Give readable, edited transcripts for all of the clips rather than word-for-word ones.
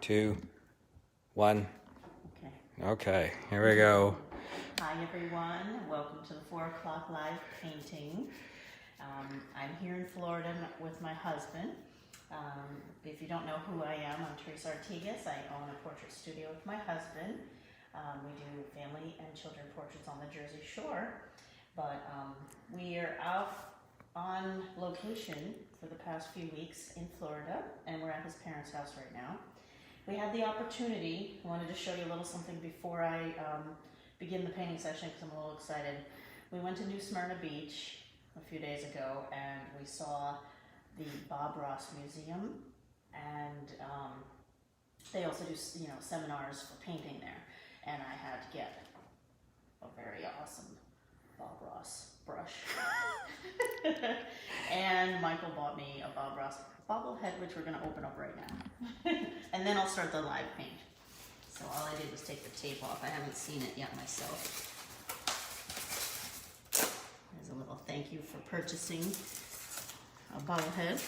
2, 1. Okay. Okay, here we go. Hi everyone, welcome to the 4 o'clock live painting. I'm here in Florida with my husband. If you don't know who I am, I'm Teresa Artigas. I own a portrait studio with my husband. We do family and children portraits on the Jersey Shore. But we are out on location for the past few weeks in Florida, and we're at his parents' house right now. We had the opportunity, I wanted to show you a little something before I begin the painting session because I'm a little excited. We went to New Smyrna Beach a few days ago and we saw the Bob Ross Museum, and they also do seminars for painting there, and I had to get a very awesome Bob Ross brush. And Michael bought me a Bob Ross bobblehead, which we're going to open up right now. And then I'll start the live paint. So all I did was take the tape off. I haven't seen it yet myself. There's a little thank you for purchasing a bobblehead.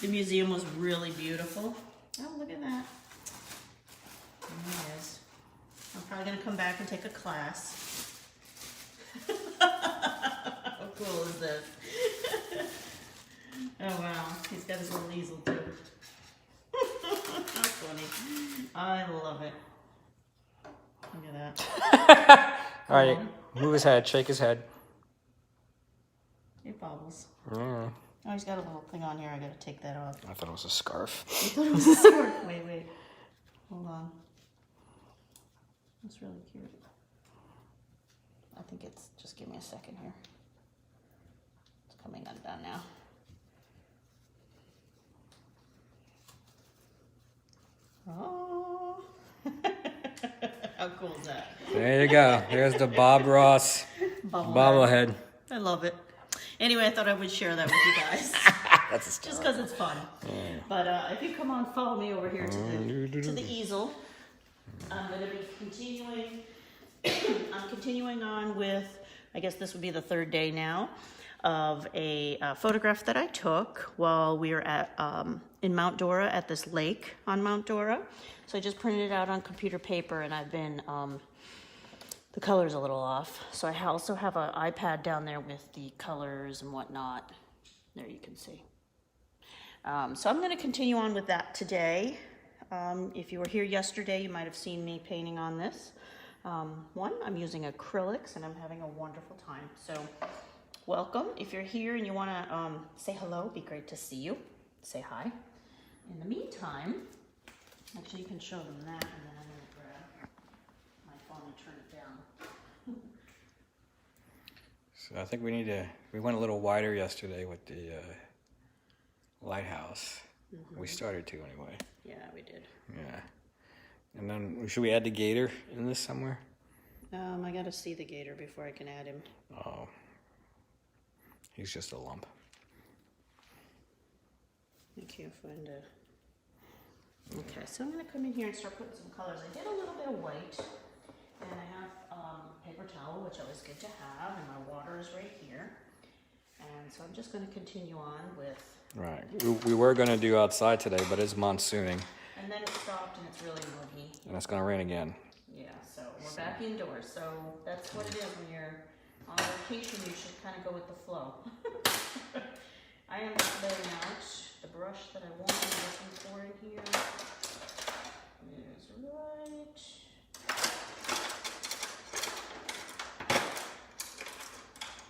The museum was really beautiful. Oh, look at that. There it is. I'm probably going to come back and take a class. How cool is this? Oh wow, he's got his little easel too. That's funny. I love it. Look at that. All right, move his head, shake his head. It bobbles. Mm. Oh, he's got a little thing on here. I gotta take that off. I thought it was a scarf. You thought it was a scarf? Wait. Hold on. That's really cute. I think it's, just give me a second here. It's coming undone now. Oh, how cool is that? There you go. There's the Bob Ross bobblehead. I love it. Anyway, I thought I would share that with you guys. That's just because it's fun. Yeah. But if you come on, follow me over here to the easel. I'm going to be continuing. I'm continuing on with, I guess this would be the third day now, of a photograph that I took while we were at in Mount Dora at this lake on Mount Dora. So I just printed it out on computer paper, and I've been the color's a little off. So I also have an iPad down there with the colors and whatnot. There you can see. So I'm going to continue on with that today. If you were here yesterday, you might have seen me painting on this one. I'm using acrylics, and I'm having a wonderful time. So welcome. If you're here and you want to say hello, it'd be great to see you. Say hi. In the meantime, actually you can show them that, and then I'm going to grab my phone and turn it down. So I think we went a little wider yesterday with the lighthouse. Mm-hmm. We started to anyway. Yeah, we did. Yeah. And then, should we add the gator in this somewhere? I got to see the gator before I can add him. Oh. He's just a lump. I can't find it. Okay, so I'm going to come in here and start putting some colors. I did a little bit of white, and I have paper towel, which always good to have, and my water is right here. And so I'm just going to continue on with... Right. We were going to do outside today, but it's monsooning. And then it stopped, and it's really muggy. And it's going to rain again. Yeah, so we're back indoors. So that's what it is when you're on vacation. You should kind of go with the flow. I am laying out the brush that I want. I'm looking for in here. Is right.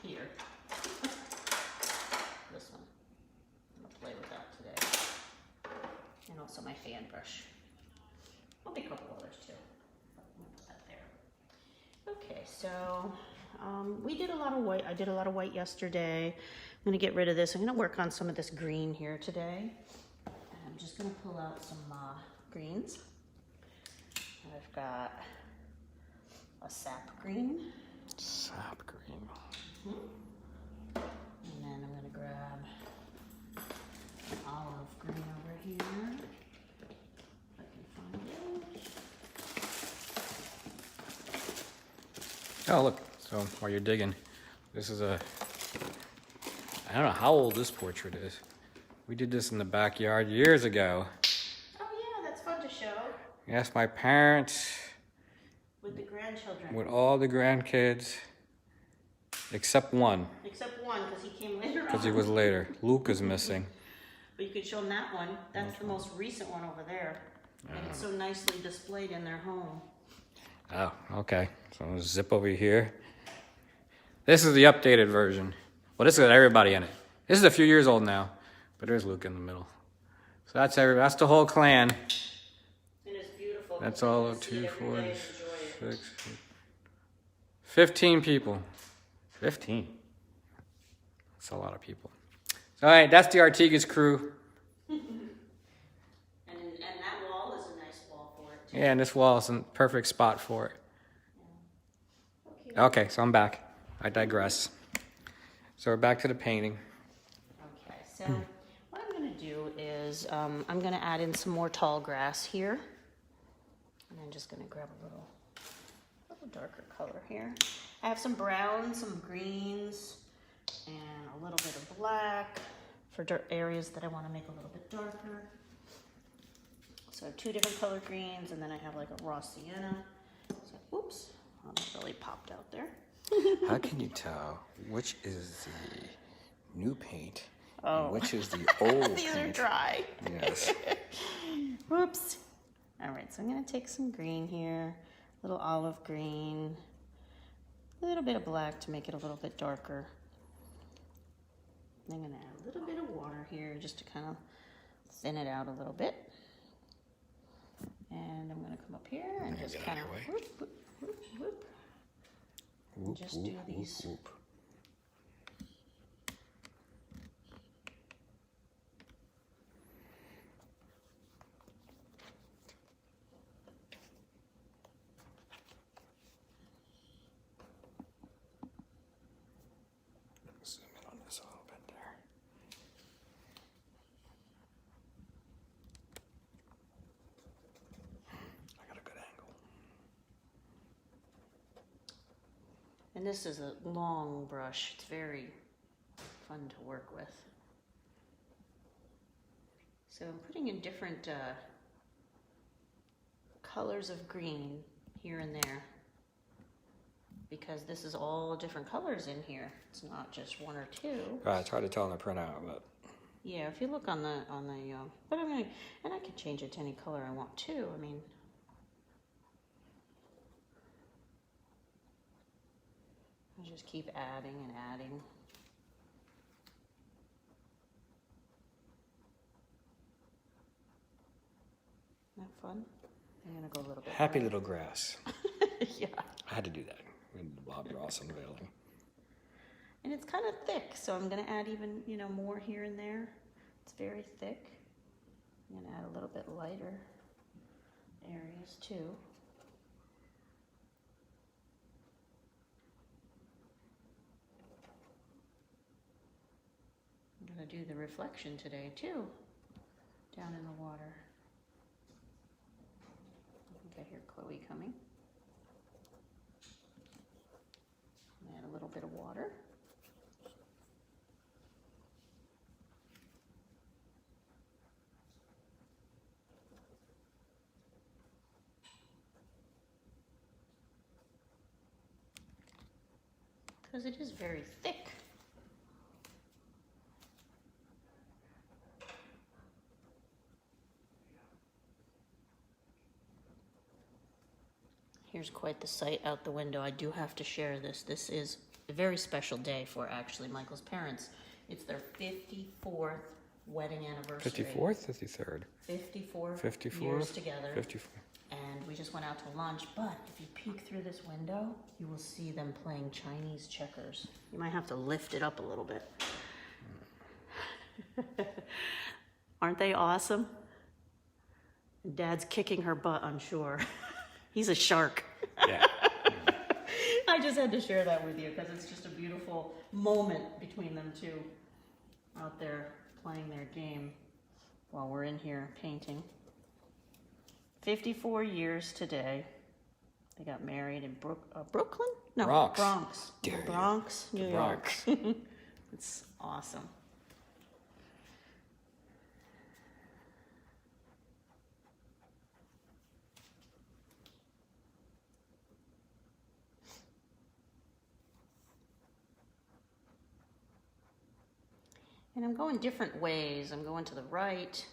Here. This one. I'm going to play with that today. And also my fan brush. I'll be a couple others too. I'm going to put that there. Okay, so we did a lot of white. I did a lot of white yesterday. I'm going to get rid of this. I'm going to work on some of this green here today. And I'm just going to pull out some greens. I've got a sap green. Sap green. Mm-hmm. And then I'm going to grab an olive green over here. If I can find it. Oh, look. So while you're digging, this is I don't know how old this portrait is. We did this in the backyard years ago. Oh to show. Yes, my parents. With the grandchildren. With all the grandkids. Except one. Except one, because he came later on. Because he was later. Luke is missing. But you could show them that one. That's the most recent one over there. And it's so nicely displayed in their home. Oh, okay. So I'll zip over here. This is the updated version. Well, this has got everybody in it. This is a few years old now. But there's Luke in the middle. So that's that's the whole clan. And it's beautiful. That's all of 2, 4, 6, 15 people. 15. That's a lot of people. All right, that's the Artigas crew. and that wall is a nice wall for it, too. Yeah, and this wall is a perfect spot for it. Yeah. Okay, so I'm back. I digress. So we're back to the painting. Okay, so what I'm going to do is I'm going to add in some more tall grass here. And I'm just going to grab a little darker color here. I have some browns, some greens, and a little bit of black for areas that I want to make a little bit darker. So I have 2 different color greens, and then I have like a raw sienna. So, oops, oh, that really popped out there. How can you tell which is the new paint and which is the old These paint? are dry. Yes. Whoops. All right, so I'm going to take some green here, a little olive green, a little bit of black to make it a little bit darker. I'm going to add a little bit of water here just to kind of thin it out a little bit. And I'm going to come up here and just kind of whoop, whoop, whoop, whoop. And just do these. Whoop. Zoom in on this a little bit there. I got a good angle. And this is a long brush. It's very fun to work with. So I'm putting in different colors of green here and there, because this is all different colors in here. It's not just 1 or 2. Right, it's hard to tell in the printout, but yeah, if you look on the but I mean, and I can change it to any color I want too. I mean, I just keep adding and adding. Isn't that fun? I'm gonna go a little bit. happy little grass. Yeah. I had to do that with the Bob Ross unveiling. And it's kind of thick, so I'm gonna add even, more here and there. It's very thick. I'm gonna add a little bit lighter areas too. I'm gonna do the reflection today too, down in the water. I think I hear Chloe coming. Add a little bit of water. Because it is very thick. Here's quite the sight out the window. I do have to share this. This is a very special day for actually Michael's parents. It's their 54th wedding anniversary. 54th, 53rd? 54 years together. 54. And we just went out to lunch, but if you peek through this window, you will see them playing Chinese checkers. You might have to lift it up a little bit. Aren't they awesome? Dad's kicking her butt, I'm sure. He's a shark. Yeah. I just had to share that with you because it's just a beautiful moment between them two out there playing their game while we're in here painting. 54 years today. They got married in Brooklyn? No, Bronx. Bronx, New York. It's awesome. And I'm going different ways. I'm going to the right,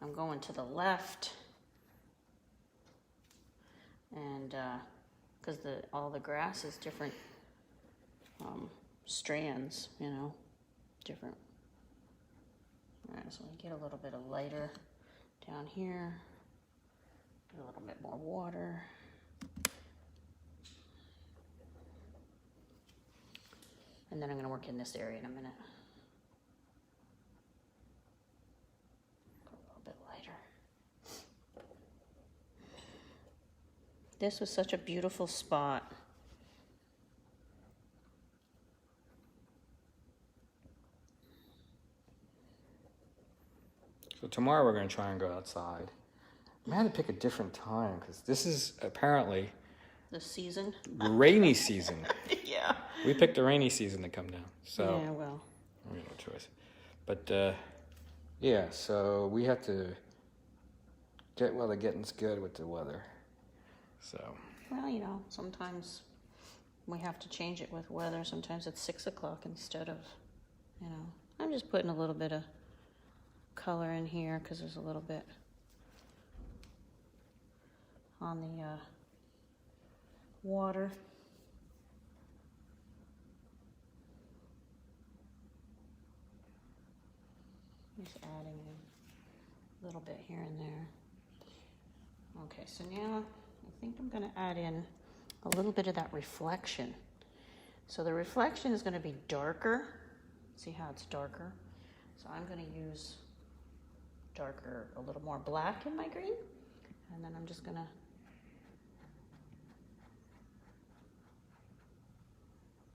I'm going to the left. And because all the grass is different strands, you know, different. All right, so we get a little bit of lighter down here, get a little bit more water. And then I'm going to work in this area in a minute. Go a little bit lighter. This was such a beautiful spot. So tomorrow we're going to try and go outside. I had to pick a different time because this is apparently The season. rainy season. Yeah. We picked a rainy season to come down. So Yeah, well. we have no choice. But yeah, so we have to get while the getting's good with the weather. So. Well, you know, sometimes we have to change it with weather. Sometimes it's 6 o'clock instead of, you know. I'm just putting a little bit of color in here because there's a little bit on the water. Just adding a little bit here and there. Okay, so now I think I'm going to add in a little bit of that reflection. So the reflection is going to be darker. See how it's darker? So I'm going to use darker, a little more black in my green. And then I'm just going to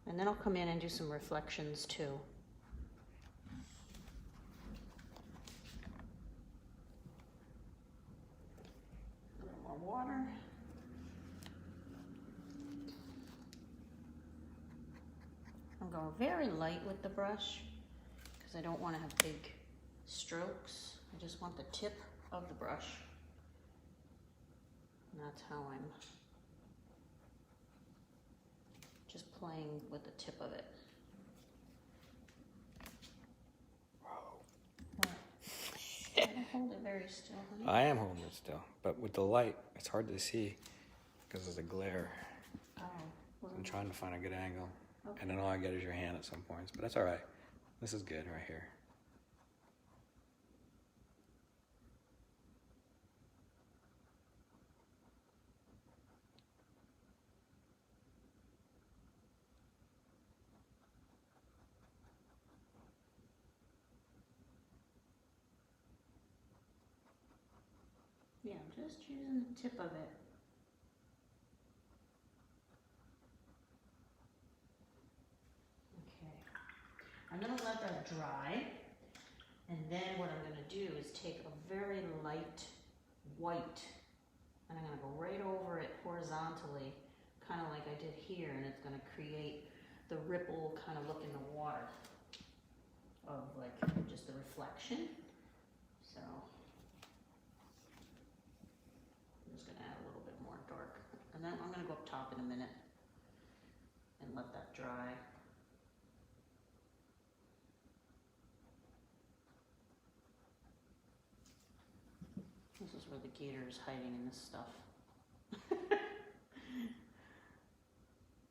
and then I'll come in and do some reflections too. A little more water. I'm going very light with the brush because I don't want to have big strokes. I just want the tip of the brush. And that's how I'm just playing with the tip of it. Hold it very still, honey. I am holding it still, but with the light, it's hard to see because of the glare. Oh, well, I'm trying to find a good angle, okay. and then all I get is your hand at some points, but that's all right. This is good right here. Yeah, I'm just using the tip of it. Okay. I'm going to let that dry. And then what I'm going to do is take a very light white and I'm going to go right over it horizontally, kind of like I did here, and it's going to create the ripple kind of look in the water of like just the reflection. So I'm just going to add a little bit more dark. And then I'm going to go up top in a minute and let that dry. This is where the gator is hiding in this stuff.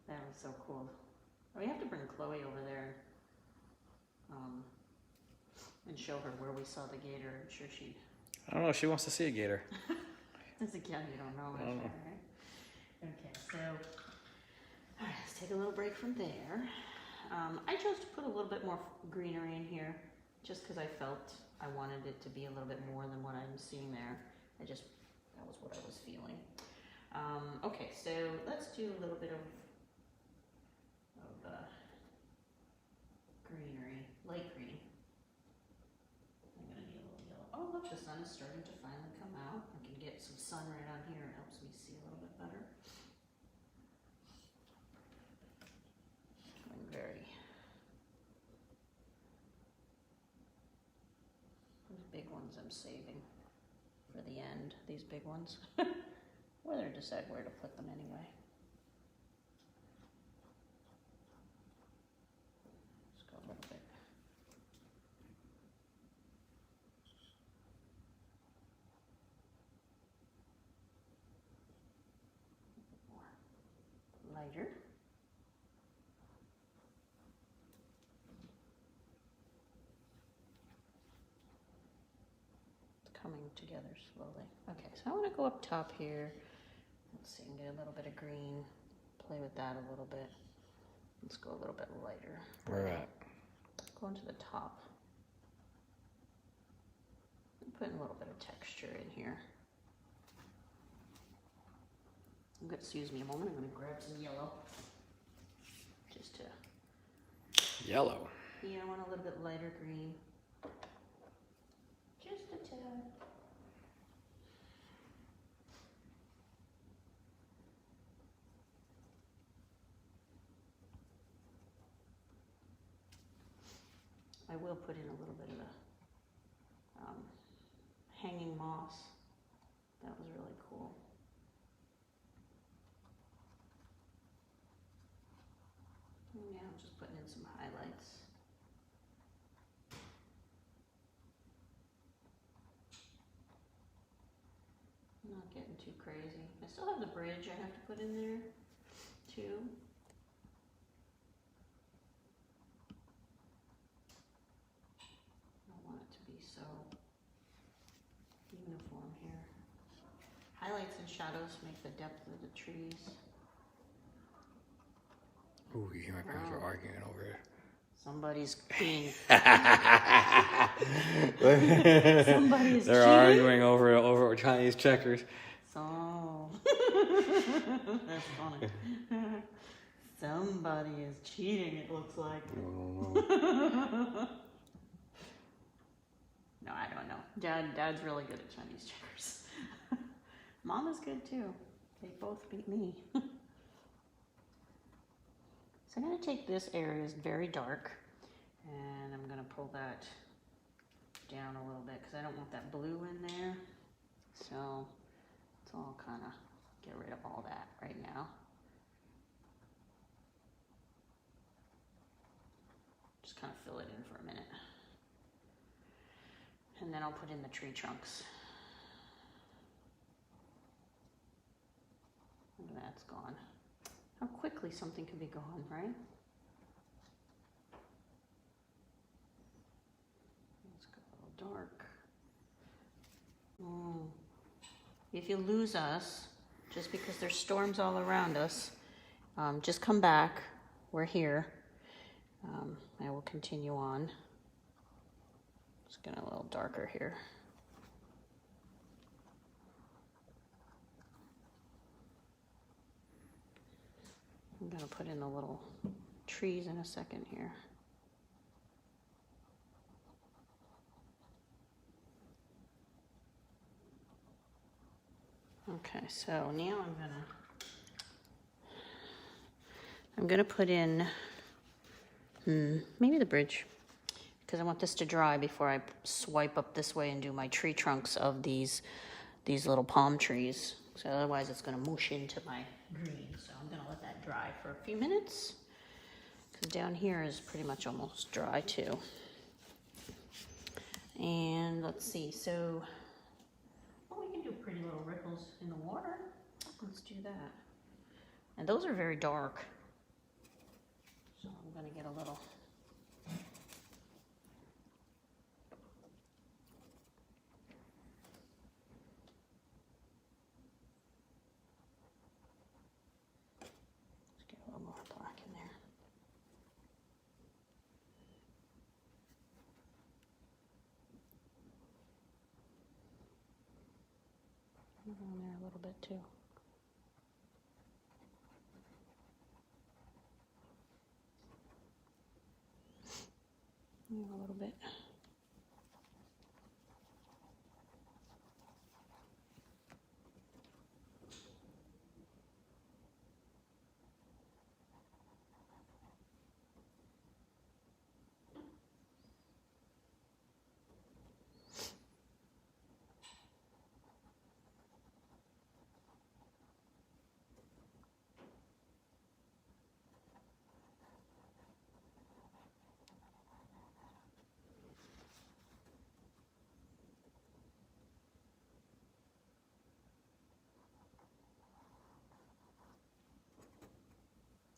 That was so cool. We have to bring Chloe over there and show her where we saw the gator. I'm sure she'd... I don't know if she wants to see a gator. This again, you don't know. I don't know. Right? Okay, so all right, let's take a little break from there. I chose to put a little bit more greenery in here just because I felt I wanted it to be a little bit more than what I'm seeing there. That was what I was feeling. Okay, so let's do a little bit of greenery, light green. I'm gonna need a little yellow. Oh, look, the sun is starting to finally come out. I can get some sun right on here. It helps me see a little bit better. I'm very... Those big ones I'm saving for the end, these big ones. Whether to decide where to put them anyway. Just go a little bit lighter. It's coming together slowly. Okay, so I want to go up top here. Let's see, and get a little bit of green. Play with that a little bit. Let's go a little bit lighter. Where at? Going to the top. Putting a little bit of texture in here. Excuse me a moment, I'm going to grab some yellow. Just to... Yellow? Yeah, I want a little bit lighter green. Just a tad. I will put in a little bit of the hanging moss. That was really cool. Yeah, I'm just putting in some highlights. Not getting too crazy. I still have the bridge I have to put in there too. I don't want it to be so uniform here. Highlights and shadows make the depth of the trees. Ooh, you hear my parents are arguing over it. Somebody's being. Somebody's They're arguing over Chinese checkers. So that's funny. Somebody is cheating. It looks like. No, I don't know. Dad's really good at Chinese checkers. Mama's good too. They both beat me. So I'm going to take this area, it's very dark, and I'm going to pull that down a little bit because I don't want that blue in there. So let's all kind of get rid of all that right now. Just kind of fill it in for a minute. And then I'll put in the tree trunks. And that's gone. How quickly something can be gone, right? Let's go a little dark. If you lose us, just because there's storms all around us, just come back. We're here. I will continue on. Just get a little darker here. I'm going to put in the little trees in a second here. Okay, so now I'm gonna put in maybe the bridge, because I want this to dry before I swipe up this way and do my tree trunks of these little palm trees. So otherwise it's gonna mush into my green. So I'm gonna let that dry for a few minutes, because down here is pretty much almost dry too. And let's see, so we can do pretty little ripples in the water. Let's do that. And those are very dark. So I'm gonna get a little. Let's get a little more black in there. On there a little bit too. A little bit.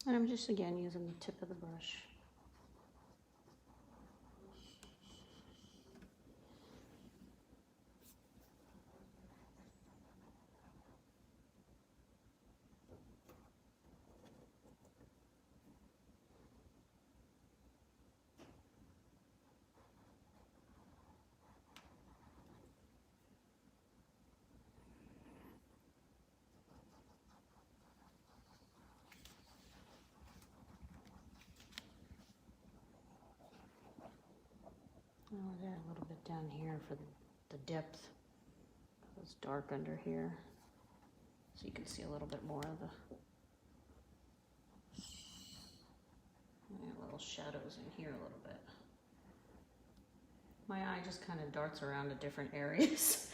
And I'm just, again, using the tip of the brush. I'll add a little bit down here for the depth. It's dark under here, so you can see a little bit more of the little shadows in here a little bit. My eye just kind of darts around to different areas.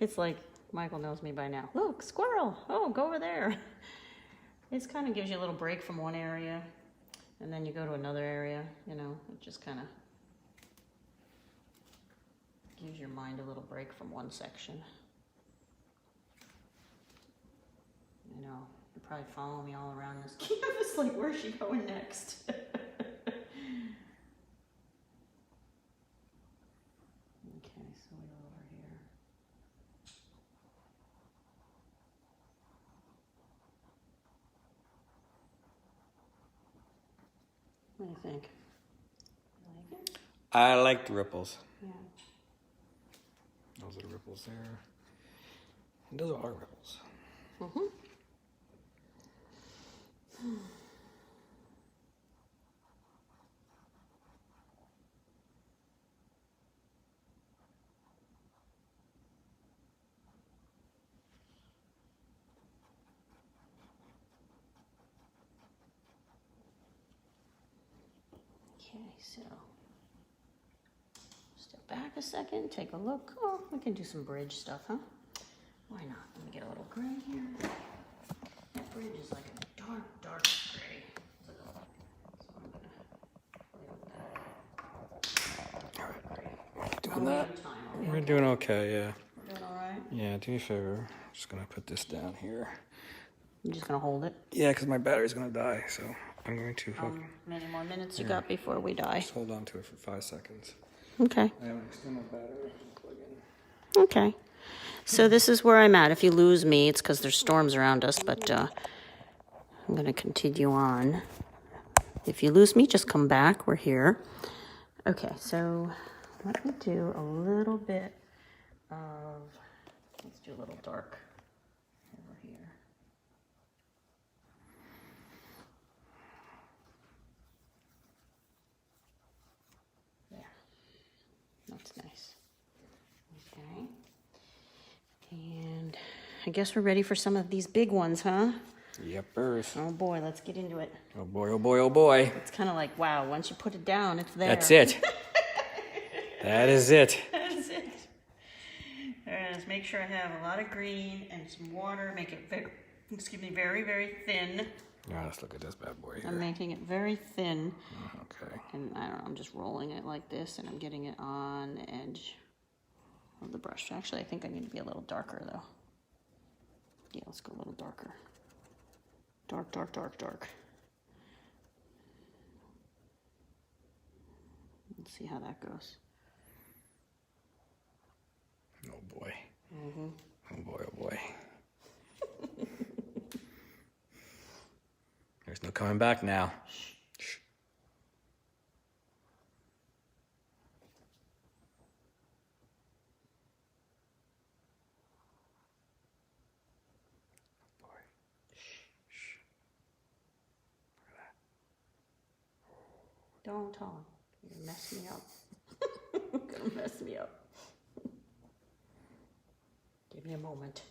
It's like Michael knows me by now. Look, squirrel! Oh, go over there. It kind of gives you a little break from one area, and then you go to another area. You know, it just kind of gives your mind a little break from one section. You know, you're probably following me all around this canvas, like, where's she going next? Okay, so we're over here. What do you think? You like it? I like the ripples. Yeah. Those are the ripples there. And those are ripples. Mm-hmm. Okay, so step back a second, take a look. Oh, we can do some bridge stuff, huh? Why not? Let me get a little gray here. That bridge is like a dark, dark gray. So I'm gonna play with that. Doing that. We're doing okay, yeah. Doing all right? Yeah, do me a favor. I'm just gonna put this down here. I'm just gonna hold it. Yeah, because my battery's gonna die, so I'm going to Many more minutes you got before we die. just hold on to it for 5 seconds. Okay. I have an external battery to plug in. Okay. So this is where I'm at. If you lose me, it's because there's storms around us, but I'm going to continue on. If you lose me, just come back. We're here. Okay, so let me do a little bit of, let's do a little dark over here. There. That's nice. Okay. And I guess we're ready for some of these big ones, huh? Yep, Earth. Oh boy, let's get into it. Oh boy, oh boy, oh boy. It's kind of like, wow, once you put it down, it's there. That's it. That is it. That's it. All right, let's make sure I have a lot of green and some water. Make it very, very, very thin. Now let's look at this bad boy here. I'm making it very thin. Okay. And I don't know, I'm just rolling it like this, and I'm getting it on the edge of the brush. Actually, I think I need to be a little darker, though. Yeah, let's go a little darker. Dark, dark, dark, dark. Let's see how that goes. Oh boy. Mm-hmm. Oh boy, oh boy. There's no coming back now. Shh. Boy. Shh. Don't talk. You're gonna mess me up. You're gonna mess me up. Give me a moment.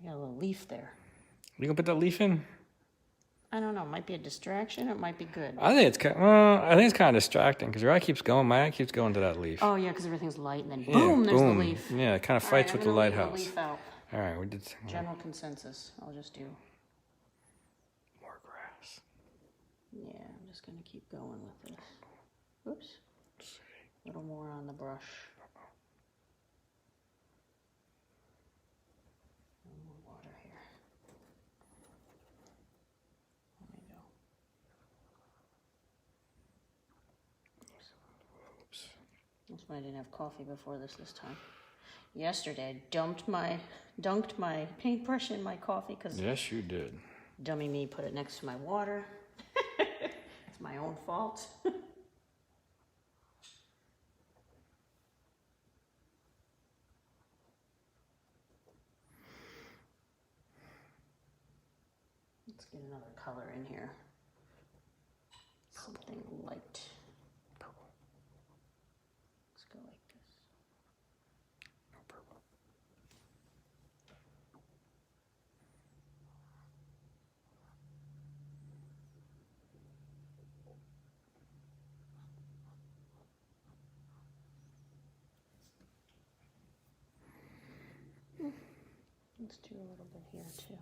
I got a little leaf there. You gonna put that leaf in? I don't know. It might be a distraction. It might be good. I think it's kind of distracting because your eye keeps going. My eye keeps going to that leaf. Oh yeah, because everything's light, and then boom, there's the leaf. Yeah, it kind of fights with the lighthouse. Leave the leaf out. All right, we did General consensus. I'll just do. more grass. Yeah, I'm just gonna keep going with this. Oops. A little more on the brush. A little more water here. That's why I didn't have coffee before this time. Yesterday, I dunked my paintbrush in my coffee because Yes, you did. dummy me put it next to my water. It's my own fault. Let's get another color in here. Something light. Purple. Let's go like this. No purple. Let's do a little bit here too.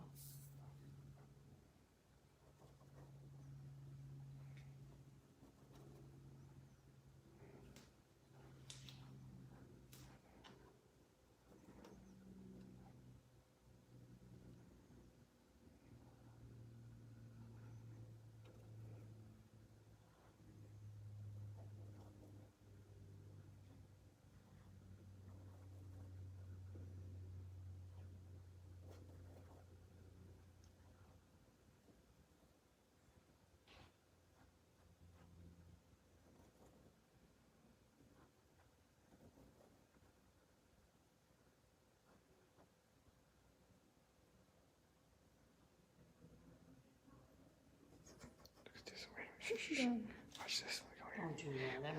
Watch this. Don't you know that?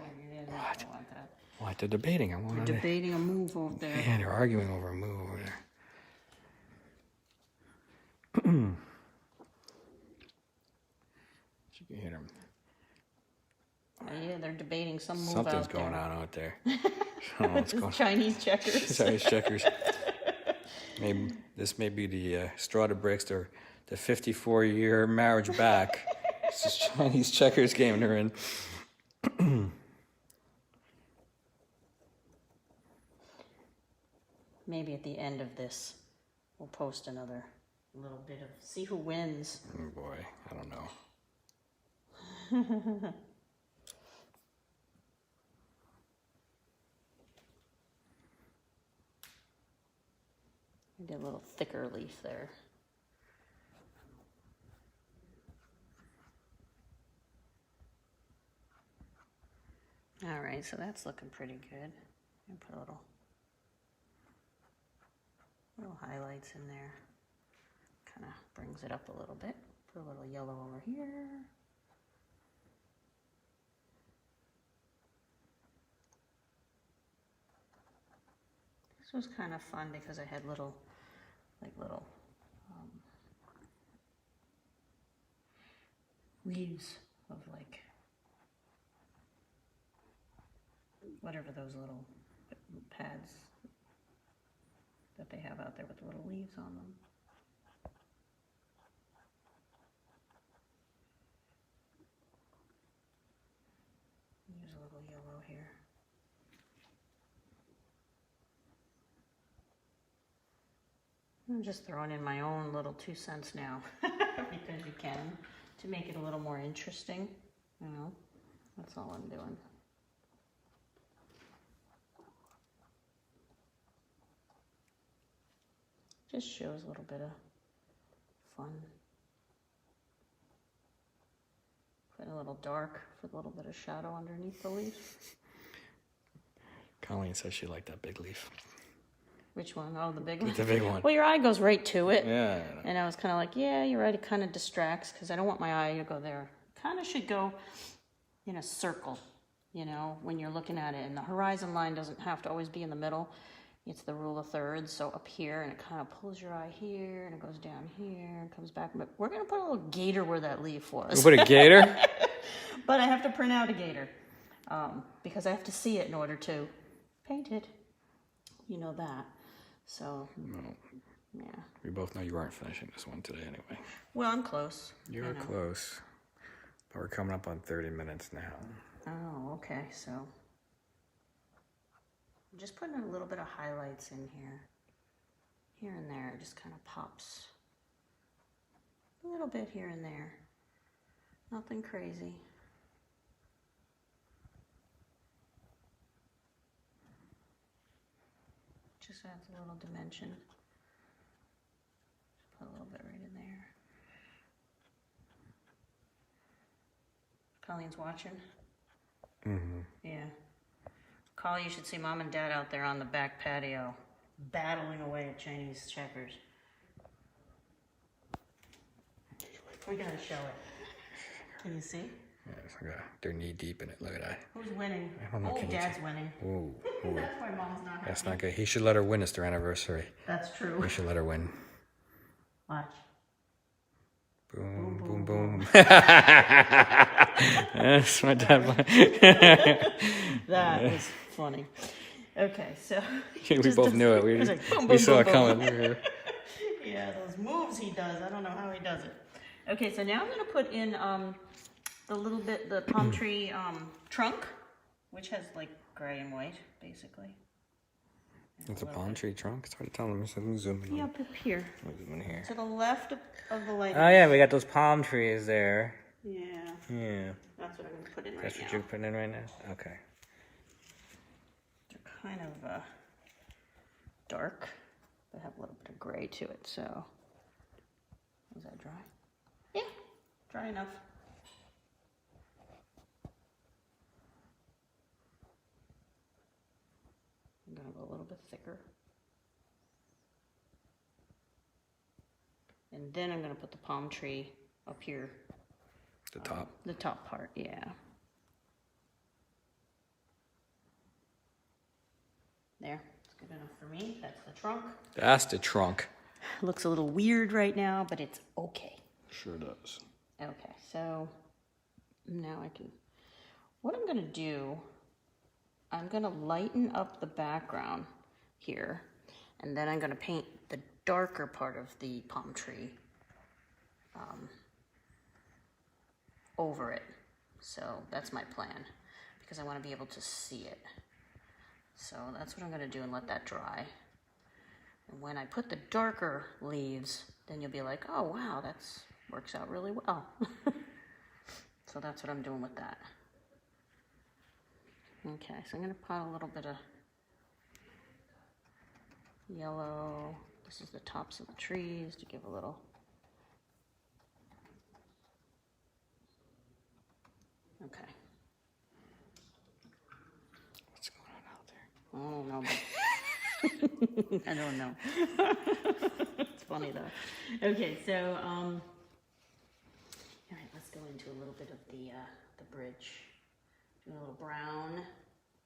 What? I want that. What? They're debating. I want They're debating a move over there. Man, they're arguing over a move over there. You can hear them. Yeah, they're debating some move Something's out there. going on out there. I don't know what's going on. Chinese checkers. Chinese checkers. Maybe this may be the straw that breaks the 54-year marriage back. It's this Chinese checkers game they're in. Maybe at the end of this, we'll post another little bit of see who wins. Oh boy, I don't know. I did a little thicker leaf there. All right, so that's looking pretty good. And put a little highlights in there. Kind of brings it up a little bit. Put a little yellow over here. This was kind of fun because I had little leaves of like whatever those little pads that they have out there with the little leaves on them. Use a little yellow here. I'm just throwing in my own little 2 cents now because you can, to make it a little more interesting, you know, that's all I'm doing. Just shows a little bit of fun. Put a little dark for a little bit of shadow underneath the leaf. Colleen says she liked that big leaf. Which one? Oh, the big one? The big one. Well, your eye goes right to it. Yeah. And I was kind of like, yeah, you're right. It kind of distracts because I don't want my eye to go there. Kind of should go in a circle, you know, when you're looking at it. And the horizon line doesn't have to always be in the middle. It's the rule of thirds. So up here, and it kind of pulls your eye here, and it goes down here, and comes back. But we're going to put a little gator where that leaf was. You put a gator? But I have to print out a gator because I have to see it in order to paint it. You know that. So, No. yeah. We both know you aren't finishing this one today anyway. Well, I'm close. You're close. But we're coming up on 30 minutes now. Oh, okay. So, I'm just putting a little bit of highlights in here. Here and there. It just kind of pops. A little bit here and there. Nothing crazy. Just adds a little dimension. Put a little bit right in there. Colleen's watching. Mm-hmm. Yeah. Colleen, you should see Mom and Dad out there on the back patio, battling away at Chinese checkers. We gotta show it. Can you see? Yeah, they're knee deep in it. Look at that. Who's winning? I don't know. Oh, Dad's winning. Ooh. That's why Mom's not happy. That's not good. He should let her win. It's their anniversary. That's true. We should let her win. Watch. Boom, boom, boom. That's my dad. That was funny. Okay, so We both knew it. We saw it coming. Yeah, those moves he does. I don't know how he does it. Okay, so now I'm going to put in the palm tree trunk, which has like gray and white, basically. It's a palm tree trunk. It's hard to tell. Let me zoom in. Yeah, up here. Zoom in here. To the left of the light. Oh yeah, we got those palm trees there. Yeah. Yeah. That's what I'm going to put in right now. That's what you're putting in right now? Okay. They're kind of dark, but have a little bit of gray to it, so. Is that dry? Yeah, dry enough. I'm going to go a little bit thicker. And then I'm going to put the palm tree up here. The top? The top part, yeah. There, it's good enough for me. That's the trunk. That's the trunk. Looks a little weird right now, but it's okay. Sure does. Okay, so now I can, what I'm going to do, I'm going to lighten up the background here, and then I'm going to paint the darker part of the palm tree over it. So that's my plan, because I want to be able to see it. So that's what I'm going to do and let that dry. And when I put the darker leaves, then you'll be like, oh wow, that's works out really well. So that's what I'm doing with that. Okay, so I'm going to put a little bit of yellow. This is the tops of the trees to give a little. Okay. What's going on out there? I don't know. It's funny though. Okay, so all right, let's go into a little bit of the bridge. Do a little brown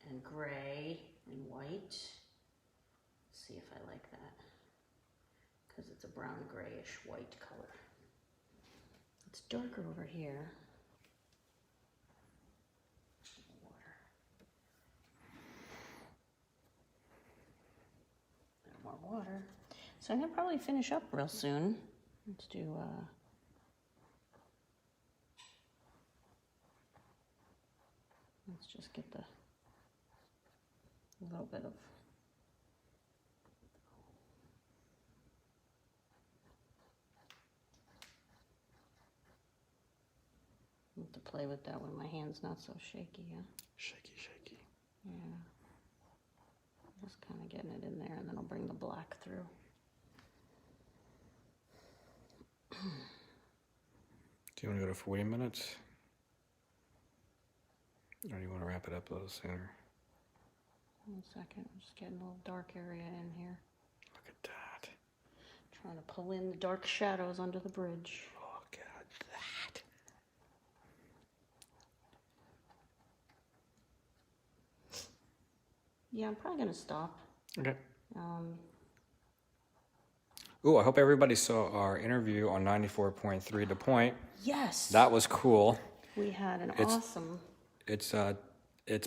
and gray and white. Let's see if I like that, because it's a brown grayish white color. It's darker over here. Water. So I'm gonna probably finish up real soon. Let's do let's just get a little bit of I have to play with that when my hand's not so shaky, yeah. Shaky, shaky. Yeah. Just kind of getting it in there, and then I'll bring the black through. Do you want to go to 40 minutes? Or do you want to wrap it up a little sooner? 1 second, I'm just getting a little dark area in here. Look at that. Trying to pull in the dark shadows under the bridge. Look at that. Yeah, I'm probably gonna stop. Okay. Ooh, I hope everybody saw our interview on 94.3 The Point. Yes. That was cool. We had an awesome. It's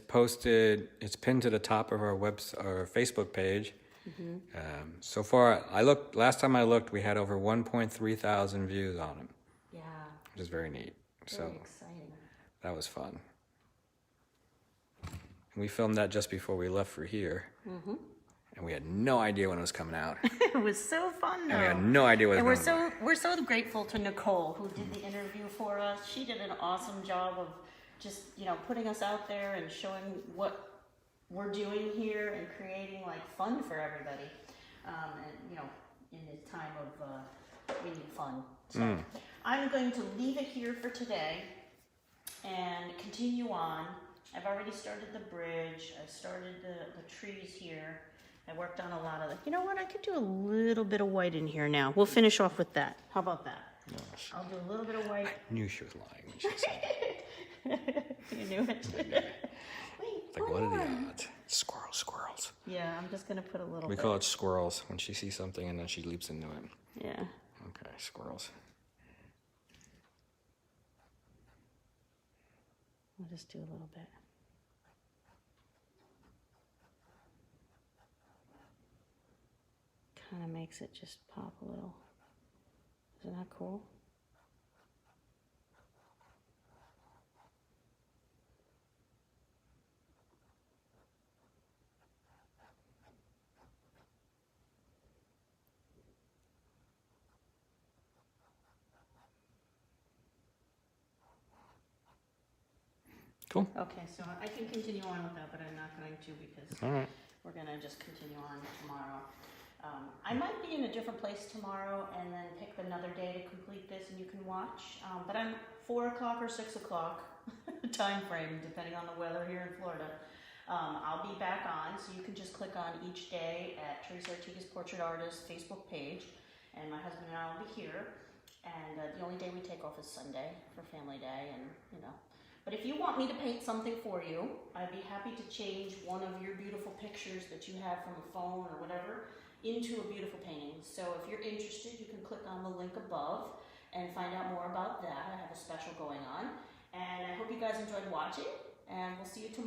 posted. It's pinned to the top of our our Facebook page. Mm-hmm. So far, last time I looked, we had over 1.3 thousand views on it. Yeah. Which is very neat. Very exciting. That was fun. We filmed that just before we left for here. Mm-hmm. And we had no idea when it was coming out. It was so fun, though. And we had no idea what it was going on. We're so grateful to Nicole, who did the interview for us. She did an awesome job of just, putting us out there and showing what we're doing here and creating like fun for everybody. And you know, in this time of we need fun. So I'm going to leave it here for today and continue on. I've already started the bridge. I started the trees here. I worked on a lot of the, you know what, I could do a little bit of white in here now. We'll finish off with that. How about that? Gosh. I'll do a little bit of white. I knew she was lying when she said that. You knew it. Wait, Like, what one are the more. odds? Squirrels. Yeah, I'm just gonna put a little We bit. call it squirrels when she sees something and then she leaps into it. Yeah. Okay, squirrels. I'll just do a little bit. Kind of makes it just pop a little. Isn't that cool? Cool. Okay, so I can continue on with that, but I'm not going to because All right. we're going to just continue on tomorrow. I might be in a different place tomorrow and then pick another day to complete this and you can watch. But I'm 4 o'clock or 6 o'clock time frame, depending on the weather here in Florida. I'll be back on, so you can just click on each day at Teresa Ortiga's Portrait Artist Facebook page. And my husband and I will be here. And the only day we take off is Sunday for family day and, you know. But if you want me to paint something for you, I'd be happy to change one of your beautiful pictures that you have from a phone or whatever into a beautiful painting. So if you're interested, you can click on the link above and find out more about that. I have a special going on. And I hope you guys enjoyed watching, and we'll see you tomorrow.